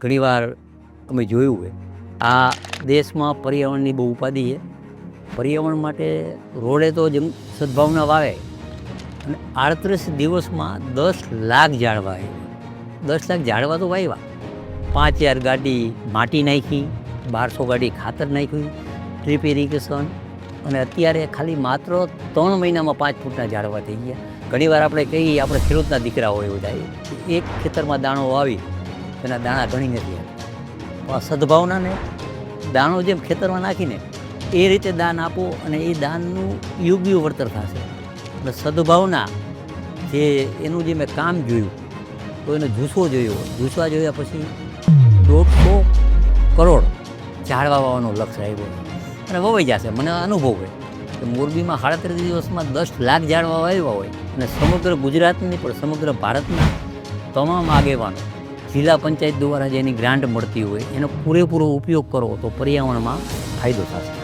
ઘણીવાર અમે જોયું હોય આ દેશમાં પર્યાવરણની બહુ ઉપાધિ છે. પર્યાવરણ માટે રોડે તો જેમ સદભાવના વાવે અને 38 દિવસમાં 10 લાખ ઝાડવા આવ્યા. 10 લાખ ઝાડવા તો વાવ્યા. 5000 ગાડી માટી નાખી, 1200 ગાડી ખાતર નાખ્યું, ડ્રીપ ઇરિગેશન, અને અત્યારે ખાલી માત્ર 3 મહિનામાં 5 ફૂટના ઝાડવા થઈ ગયા. ઘણીવાર આપણે કહીએ આપણે ખેડૂતના દીકરા હોય એવું થાય. એક ખેતરમાં દાણો વાવી તેના દાણા ઘણી નથી આવતા. આ સદભાવનાને દાણો જેમ ખેતરમાં નાખીને એ રીતે દાન આપો અને એ દાનનું યોગ્ય વળતર થશે. અને સદભાવના જે એનું જે મેં કામ જોયું તો એને જૂસવો જોયો. જૂસવા જોયા પછી 150 કરોડ ઝાડવા વાવવાનો લક્ષ્ય આવ્યો અને વવાઈ જશે. મને અનુભવ હોય કે મોરબીમાં 37 દિવસમાં 10 લાખ ઝાડવા વાવ્યા હોય અને સમગ્ર ગુજરાતની પણ સમગ્ર ભારતના તમામ આગેવાનો જિલ્લા પંચાયત દ્વારા જેની ગ્રાન્ટ મળતી હોય એનો પૂરેપૂરો ઉપયોગ કરો તો પર્યાવરણમાં ફાયદો થશે.